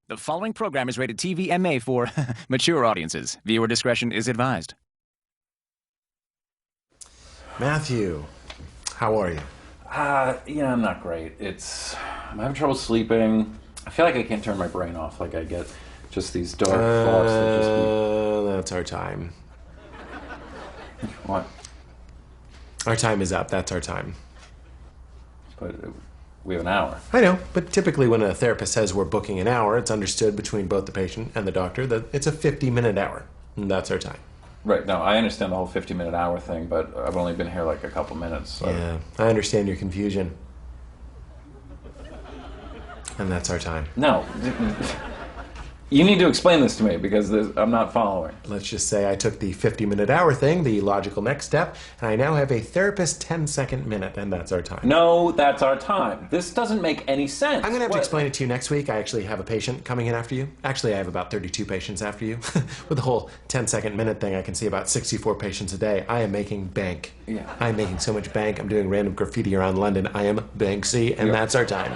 The following program is rated TV MA for mature audiences. Viewer discretion is advised. Matthew, how are you? Yeah, I'm not great. I'm having trouble sleeping. I feel like I can't turn my brain off. Like I get just these dark thoughts that just That's our time. What? Our time is up. That's our time. But we have an hour. I know, but typically when a therapist says we're booking an hour, it's understood between both the patient and the doctor that it's a 50-minute hour. And that's our time. Right. No, I understand the whole 50-minute hour thing, but I've only been here like a couple minutes. So. Yeah, I understand your confusion. And that's our time. No. You need to explain this to me because I'm not following. Let's just say I took the 50-minute hour thing, the logical next step, and I now have a therapist 10-second minute, and that's our time. No, that's our time. This doesn't make any sense. I'm going to have to explain it to you next week. I actually have a patient coming in after you. Actually, I have about 32 patients after you. With the whole 10-second minute thing, I can see about 64 patients a day. I am making bank. Yeah. I'm making so much bank. I'm doing random graffiti around London. I am Banksy, and that's our time.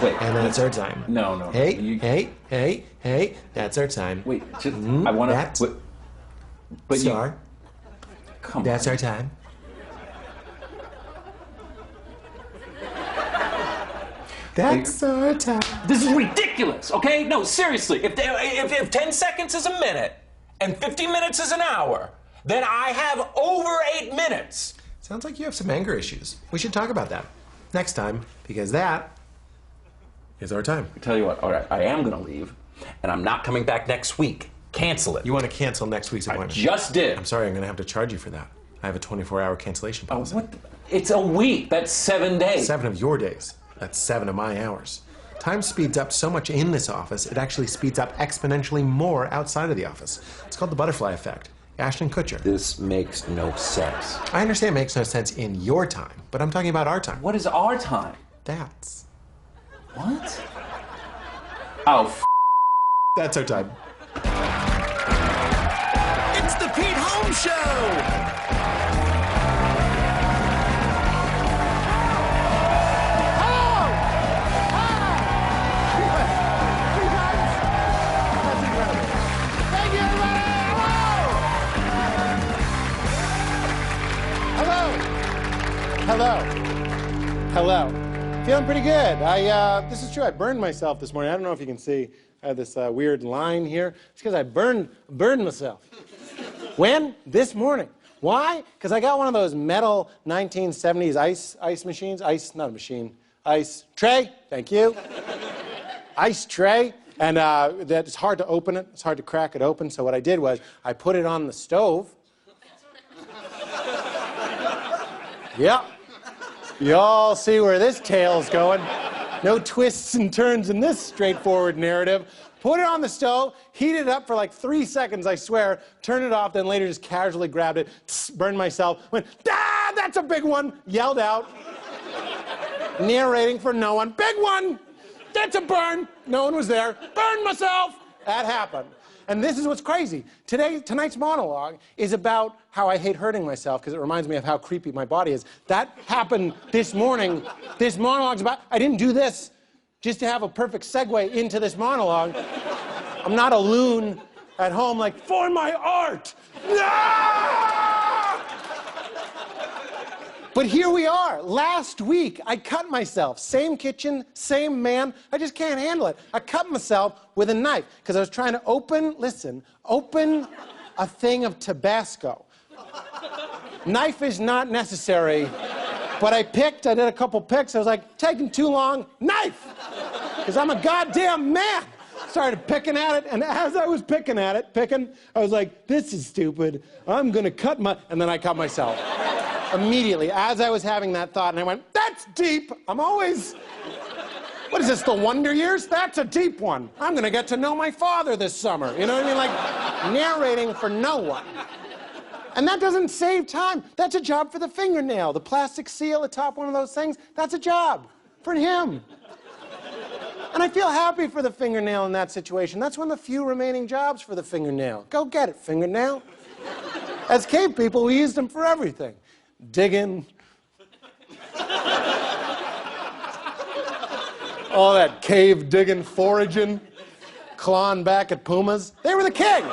Wait. And that's our time. No. Hey, that's our time. Wait, just, I want to... But Sir, come that's on. our time. That's our time. This is ridiculous, okay? No, seriously. If 10 seconds is a minute and 50 minutes is an hour, then I have over 8 minutes. Sounds like you have some anger issues. We should talk about that next time, because that is our time. I tell you what, all right, I am going to leave, and I'm not coming back next week. Cancel it. You want to cancel next week's appointment? I just did. I'm sorry, I'm going to have to charge you for that. I have a 24-hour cancellation policy. What? It's a week. That's 7 days. 7 of your days. That's 7 of my hours. Time speeds up so much in this office, it actually speeds up exponentially more outside of the office. It's called the butterfly effect. Ashton Kutcher. This makes no sense. I understand it makes no sense in your time, but I'm talking about our time. What is our time? That's. What? Oh, That's our time. It's the Pete Holmes Show! Hello. Feeling pretty good. This is true. I burned myself this morning. I don't know if you can see. I have this weird line here. It's because I burned myself. When? This morning. Why? Because I got one of those metal 1970s ice machines. Not a machine. Ice tray. Thank you. Ice tray. And it's hard to open it. It's hard to crack it open. So what I did was I put it on the stove. Yep. You all see where this tale's going. No twists and turns in this straightforward narrative. Put it on the stove, heat it up for like 3 seconds, I swear, turn it off, then later just casually grabbed it, burned myself, went, ah, that's a big one, yelled out, narrating for no one, big one, that's a burn, no one was there, burned myself, that happened. And this is what's crazy. Tonight's monologue is about how I hate hurting myself because it reminds me of how creepy my body is. That happened this morning. This monologue's about, I didn't do this just to have a perfect segue into this monologue. I'm not a loon at home like, for my art. But here we are. Last week, I cut myself. Same kitchen, same man. I just can't handle it. I cut myself with a knife because I was trying to open a thing of Tabasco. Knife is not necessary, but I did a couple picks. I was like, taking too long, knife! Because I'm a goddamn man. Started picking at it, and as I was picking at it, I was like, this is stupid. I'm gonna and then I cut myself. Immediately, as I was having that thought, and I went, that's deep. What is this, the Wonder Years? That's a deep one. I'm gonna get to know my father this summer. You know what I mean? Like, narrating for no one. And that doesn't save time. That's a job for the fingernail. The plastic seal atop one of those things, that's a job for him. And I feel happy for the fingernail in that situation. That's one of the few remaining jobs for the fingernail. Go get it, fingernail. As cave people, we used them for everything. Digging. All that cave digging, foraging, clawing back at pumas. They were the king.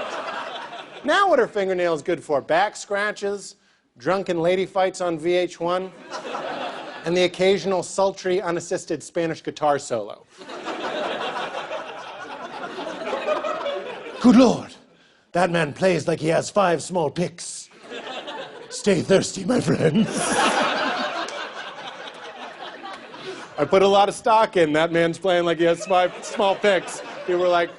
Now what are fingernails good for? Back scratches, drunken lady fights on VH1, and the occasional sultry, unassisted Spanish guitar solo. Good Lord, that man plays like he has 5 small picks. Stay thirsty, my friends. I put a lot of stock in that man's playing like he has 5 small picks. People were like,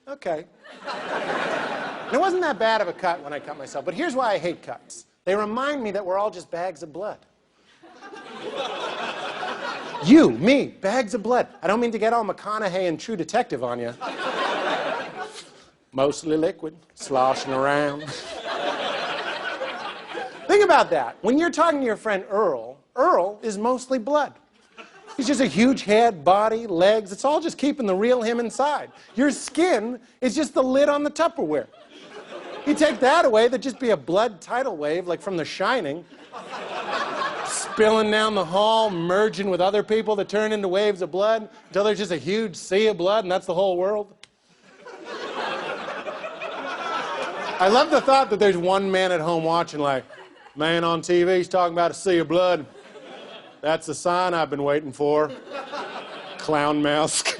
okay. And it wasn't that bad of a cut when I cut myself, but here's why I hate cuts. They remind me that we're all just bags of blood. You, me, bags of blood. I don't mean to get all McConaughey and True Detective on you. Mostly liquid, sloshing around. Think about that. When you're talking to your friend Earl, Earl is mostly blood. He's just a huge head, body, legs. It's all just keeping the real him inside. Your skin is just the lid on the Tupperware. You take that away, there'd just be a blood tidal wave, like from The Shining, spilling down the hall, merging with other people that turn into waves of blood, until there's just a huge sea of blood, and that's the whole world. I love the thought that there's one man at home watching like, man on TV's talking about a sea of blood. That's the sign I've been waiting for. Clown mask.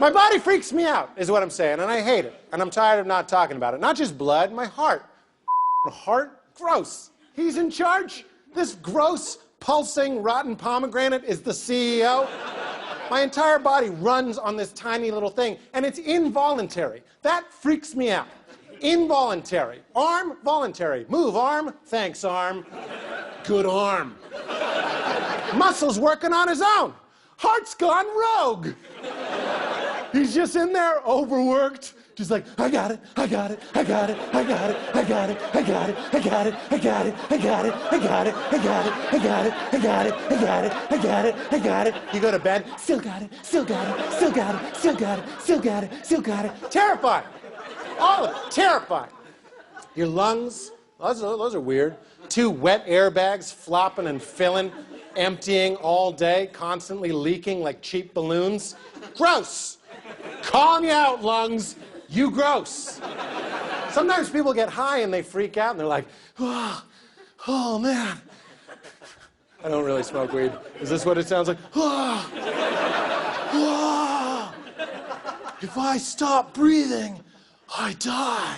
My body freaks me out, is what I'm saying, and I hate it. And I'm tired of not talking about it. Not just blood, my heart. Heart? Gross. He's in charge? This gross, pulsing, rotten pomegranate is the CEO? My entire body runs on this tiny little thing, and it's involuntary. That freaks me out. Involuntary. Arm, voluntary. Move, arm. Thanks, arm. Good arm. Muscles working on his own. Heart's gone rogue. He's just in there, overworked, just like, I got it, I got it, I got it, I got it, I got it, I got it, I got it, I got it, I got it, I got it, I got it, I got it, I got it, I got it, I got it, I got it. You go to bed, still got it, still got it, still got it, still got it, still got it, still got it. Terrifying. All of it, terrifying. Your lungs, those are weird. 2 wet airbags flopping and filling, emptying all day, constantly leaking like cheap balloons. Gross. Calling you out, lungs. You gross. Sometimes people get high and they freak out and they're like, oh man. I don't really smoke weed. Is this what it sounds like? If I stop breathing, I die.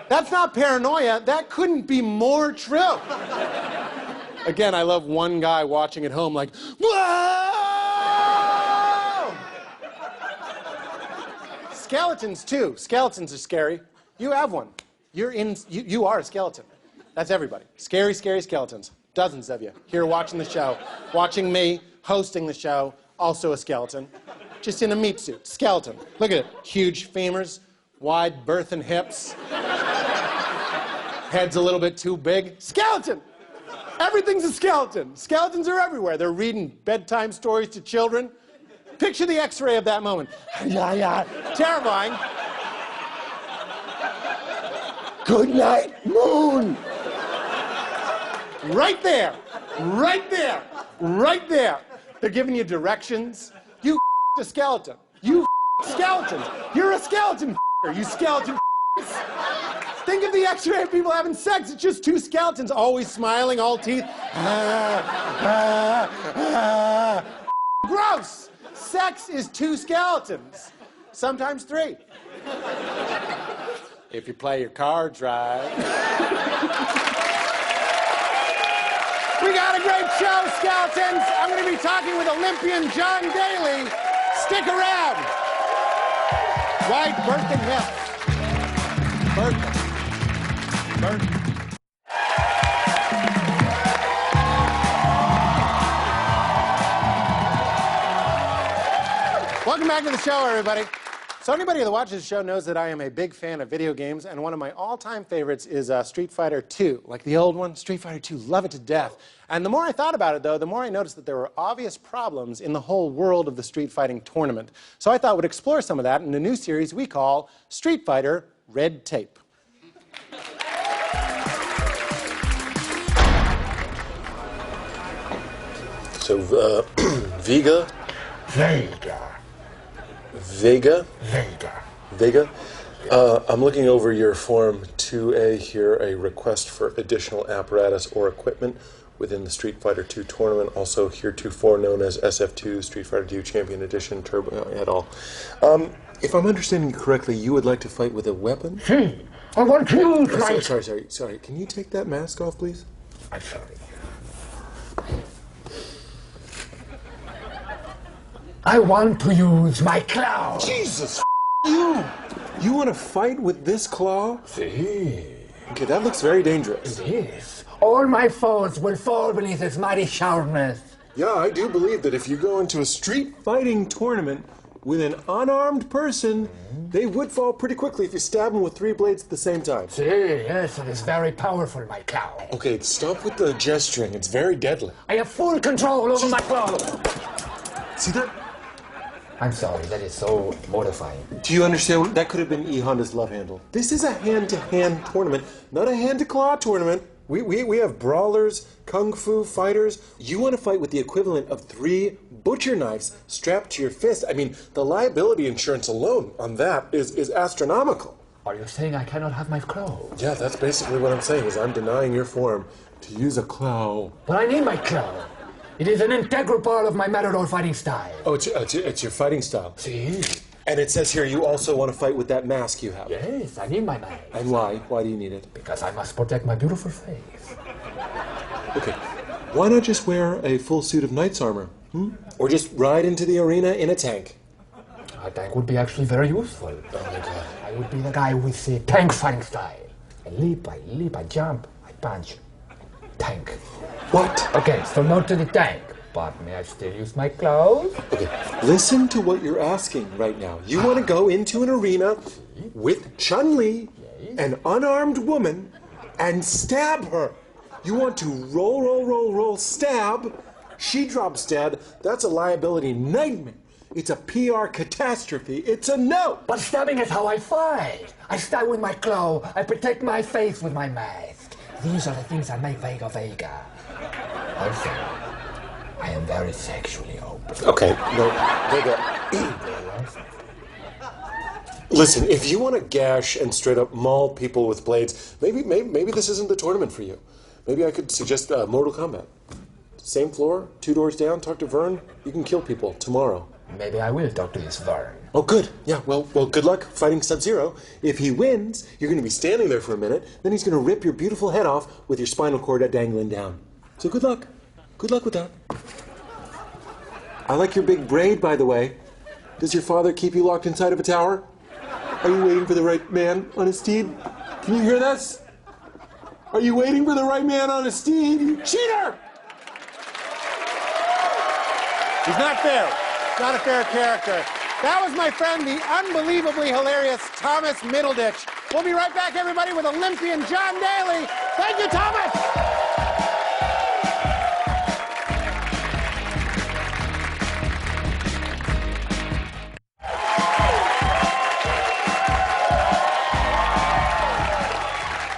That's not paranoia. That couldn't be more true. Again, I love one guy watching at home like, whoa! Skeletons, too. Skeletons are scary. You have one. You are a skeleton. That's everybody. Scary, scary skeletons. Dozens of you here watching the show, watching me, hosting the show, also a skeleton. Just in a meat suit. Skeleton. Look at it. Huge femurs, wide berth and hips. Head's a little bit too big. Skeleton! Everything's a skeleton. Skeletons are everywhere. They're reading bedtime stories to children. Picture the X-ray of that moment. Terrifying. Good night, moon. Right there. Right there. Right there. They're giving you directions. You a skeleton. You skeletons. You're a skeleton. You skeleton. Think of the X-ray of people having sex. It's just 2 skeletons always smiling, all teeth. Gross. Sex is 2 skeletons. Sometimes 3. If you play your cards right. We got a great show, skeletons. I'm going to be talking with Olympian John Daly. Stick around. Wide berth and hips. Berth. Welcome back to the show, everybody. So anybody that watches the show knows that I am a big fan of video games, and one of my all-time favorites is Street Fighter 2. Like the old one, Street Fighter 2, love it to death. And the more I thought about it, though, the more I noticed that there were obvious problems in the whole world of the Street Fighting tournament. So I thought we'd explore some of that in a new series we call Street Fighter Red Tape. So Vega? Vega. Vega? Vega. Vega? I'm looking over your Form 2A here, a request for additional apparatus or equipment within the Street Fighter II tournament, also heretofore known as SF2, Street Fighter II Champion Edition, Turbo et al. If I'm understanding you correctly, you would like to fight with a weapon? I want to use my... Sorry. Can you take that mask off, please? I'm sorry. I want to use my claw. Jesus, you! You want to fight with this claw? See? Okay, that looks very dangerous. It is. All my foes will fall beneath its mighty sharpness. Yeah, I do believe that if you go into a street fighting tournament with an unarmed person, they would fall pretty quickly if you stab them with 3 blades at the same time. See, yes, it is very powerful, my claw. Okay, stop with the gesturing. It's very deadly. I have full control over my claw. See that? I'm sorry, that is so mortifying. Do you understand? That could have been E. Honda's love handle. This is a hand-to-hand tournament, not a hand-to-claw tournament. We have brawlers, kung fu fighters. You want to fight with the equivalent of 3 butcher knives strapped to your fist. I mean, the liability insurance alone on that is astronomical. Are you saying I cannot have my claw? Yeah, that's basically what I'm saying, is I'm denying your form to use a claw. But I need my claw. It is an integral part of my matador fighting style. Oh, it's your fighting style. See? And it says here you also want to fight with that mask you have. Yes, I need my mask. And why? Why do you need it? Because I must protect my beautiful face. Okay, why not just wear a full suit of knight's armor? Or just ride into the arena in a tank? A tank would be actually very useful. Oh my god. I would be the guy with the tank fighting style. I leap, I jump, I punch. Tank. What? Okay, so no to the tank. But may I still use my claws? Okay, listen to what you're asking right now. You want to go into an arena with Chun-Li, an unarmed woman, and stab her. You want to roll, stab. She drops dead. That's a liability nightmare. It's a PR catastrophe. It's a no. But stabbing is how I fight. I stab with my claw. I protect my face with my mask. These are the things that make Vega Vega. Also, I am very sexually open. Okay, no, Vega. Listen, if you want to gash and straight up maul people with blades, maybe this isn't the tournament for you. Maybe I could suggest Mortal Kombat. Same floor, 2 doors down, talk to Vern. You can kill people tomorrow. Maybe I will talk to this Vern. Oh, good. Yeah, well, good luck fighting Sub-Zero. If he wins, you're going to be standing there for a minute, then he's going to rip your beautiful head off with your spinal cord dangling down. So good luck. Good luck with that. I like your big braid, by the way. Does your father keep you locked inside of a tower? Are you waiting for the right man on his steed? Can you hear this? Are you waiting for the right man on his steed? You cheater! He's not fair. Not a fair character. That was my friend, the unbelievably hilarious Thomas Middleditch. We'll be right back, everybody, with Olympian John Daly. Thank you, Thomas!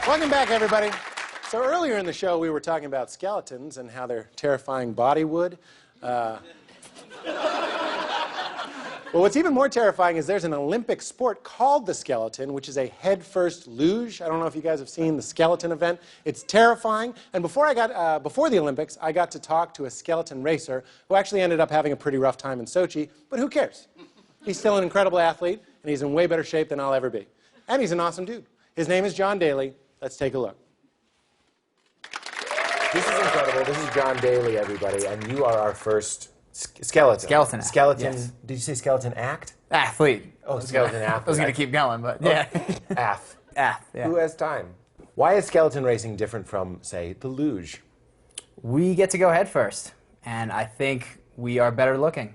Welcome back, everybody. So earlier in the show, we were talking about skeletons and how they're terrifying body wood. Well, what's even more terrifying is there's an Olympic sport called the skeleton, which is a head-first luge. I don't know if you guys have seen the skeleton event. It's terrifying. And before the Olympics, I got to talk to a skeleton racer who actually ended up having a pretty rough time in Sochi, but who cares? He's still an incredible athlete, and he's in way better shape than I'll ever be. And he's an awesome dude. His name is John Daly. Let's take a look. This is incredible. This is John Daly, everybody, and you are our first skeleton. Skeleton act, Skeleton. yes. Did you say skeleton act? Athlete. Oh, skeleton athlete. I was going to keep going, but yeah. Ath. Yeah. Who has time? Why is skeleton racing different from, say, the luge? We get to go head first, and I think we are better looking.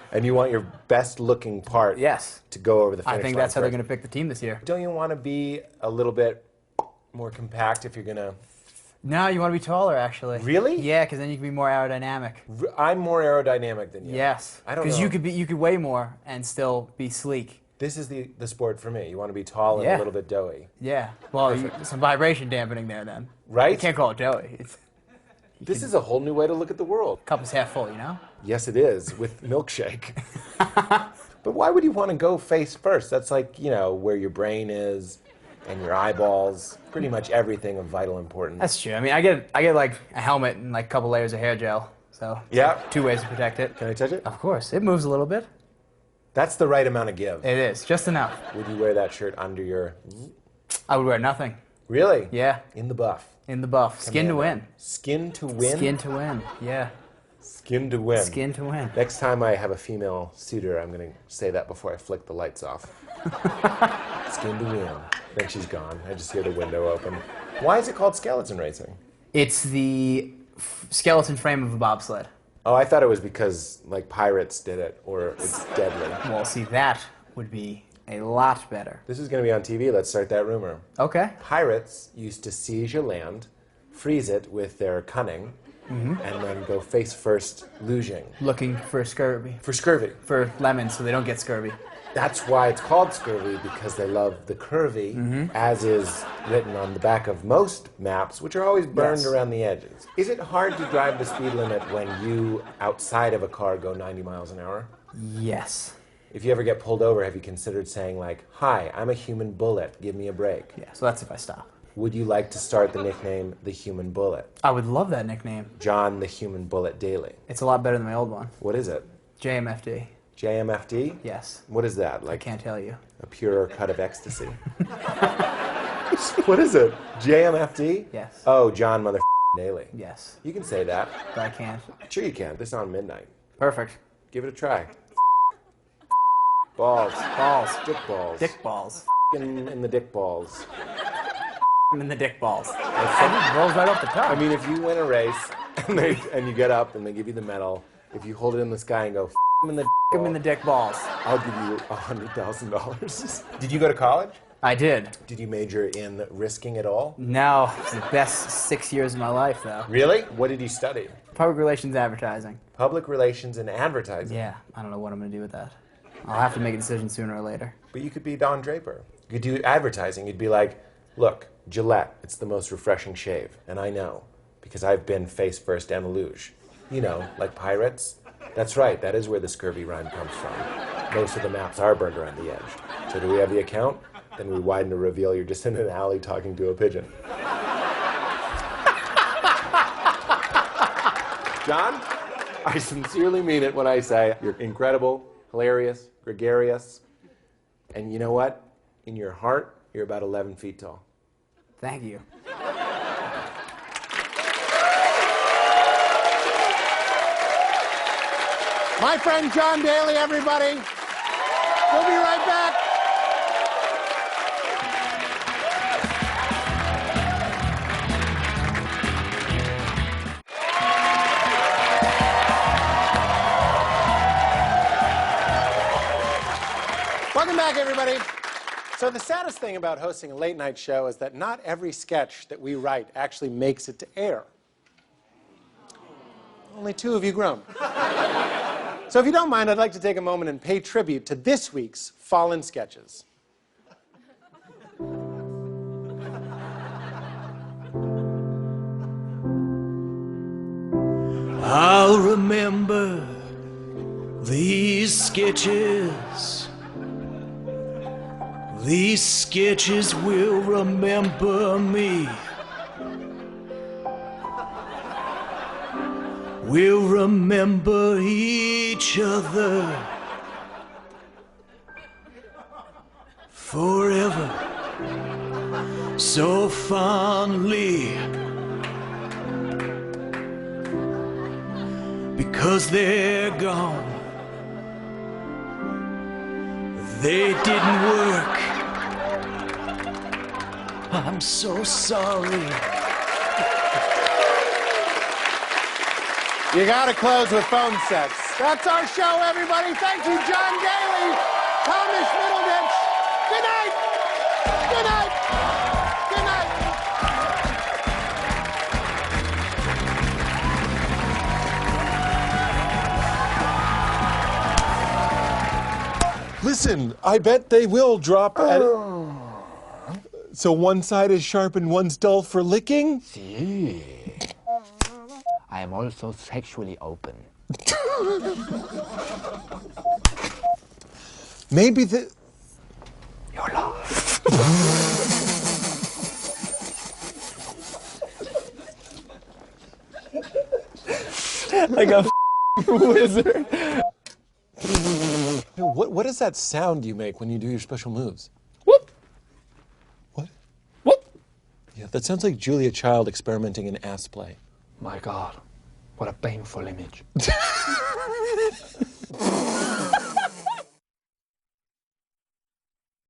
And you want your best-looking part Yes. to go over the finish I think line that's how they're first. going to pick the team this year. Don't you want to be a little bit more compact if you're going to... No, you want to be taller, actually. Really? Yeah, because then you can be more aerodynamic. I'm more aerodynamic than you. Yes. I don't know. Because you could weigh more and still be sleek. This is the sport for me. You want to be tall and Yeah. a little bit doughy. Yeah. Well, some vibration dampening there then. Right? You can't call it doughy. This is a whole new way to look at the world. Cup is half full, you know? Yes, it is, with milkshake. But why would you want to go face first? That's like, you know, where your brain is and your eyeballs, pretty much everything of vital importance. That's true. I mean, I get like a helmet and like a couple layers of hair gel. So Yeah. 2 ways to protect it. Can I touch it? Of course. It moves a little bit. That's the right amount of give. It is. Just enough. Would you wear that shirt under your... I would wear nothing. Really? Yeah. In the buff. In the buff. Skin to win. Skin to win? Skin to win. Yeah. Skin to win. Skin to win. Next time I have a female suitor, I'm going to say that before I flick the lights off. Skin to win. Then she's gone. I just hear the window open. Why is it called skeleton racing? It's the skeleton frame of a bobsled. Oh, I thought it was because, like, pirates did it, or it's deadly. Well, see, that would be a lot better. This is going to be on TV. Let's start that rumor. Okay. Pirates used to seize your land, freeze it with their cunning, and then go face first luging. Looking for scurvy. For scurvy. For lemons so they don't get scurvy. That's why it's called scurvy, because they love the curvy, as is written on the back of most maps, which are always burned Yes. around the edges. Is it hard to drive the speed limit when you, outside of a car, go 90 miles an hour? Yes. If you ever get pulled over, have you considered saying, like, "Hi, I'm a human bullet, give me a break"? Yeah, so that's if I stop. Would you like to start the nickname The Human Bullet? I would love that nickname. John the Human Bullet Daly. It's a lot better than my old one. What is it? JMFD. JMFD? Yes. What is that? I Like can't tell you. a purer cut of ecstasy? What is it? JMFD? Yes. Oh, John Mother Daly. Yes. You can say that. But I can't. Sure you can. This is on midnight. Perfect. Give it a try. Balls. Balls. Dick balls. Dick balls. In the dick balls. I'm in the dick balls. It just rolls right off the tongue. I mean, if you win a race and you get up and they give you the medal, if you hold it in the sky and go, him in the I'm in the dick balls. I'll give you $100,000. Did you go to college? I did. Did you major in risking it all? No, it's the best 6 years of my life, though. Really? What did you study? Public relations advertising. Public relations and advertising. Yeah, I don't know what I'm going to do with that. I'll have to make a decision sooner or later. But you could be Don Draper. You could do advertising. You'd be like, look, Gillette, it's the most refreshing shave. And I know, because I've been face first and luge. You know, like pirates. That's right, that is where the scurvy rhyme comes from. Most of the maps are burned around the edge. So do we have the account? Then we widen to reveal you're just in an alley talking to a pigeon. John, I sincerely mean it when I say you're incredible, hilarious, gregarious, and you know what? In your heart, you're about 11 feet tall. Thank you. My friend John Daly, everybody. We'll be right back. Welcome back, everybody. So the saddest thing about hosting a late night show is that not every sketch that we write actually makes it to air. Only 2 of you grown. So if you don't mind, I'd like to take a moment and pay tribute to this week's fallen sketches. I'll remember these sketches. These sketches will remember me. We'll remember each other forever, so fondly, because they're gone. They didn't work. I'm so sorry. You gotta close with phone sex. That's our show, everybody. Thank you, John Daly, Thomas Middleditch. Good night. Good night. Good night. Listen, I bet they will drop at... So one side is sharp and one's dull for licking? I am also sexually open. Maybe the... Your laugh. Like a wizard. What is that sound you make when you do your special moves? Whoop! What? Whoop! Yeah, that sounds like Julia Child experimenting in ass play. My God, what a painful image.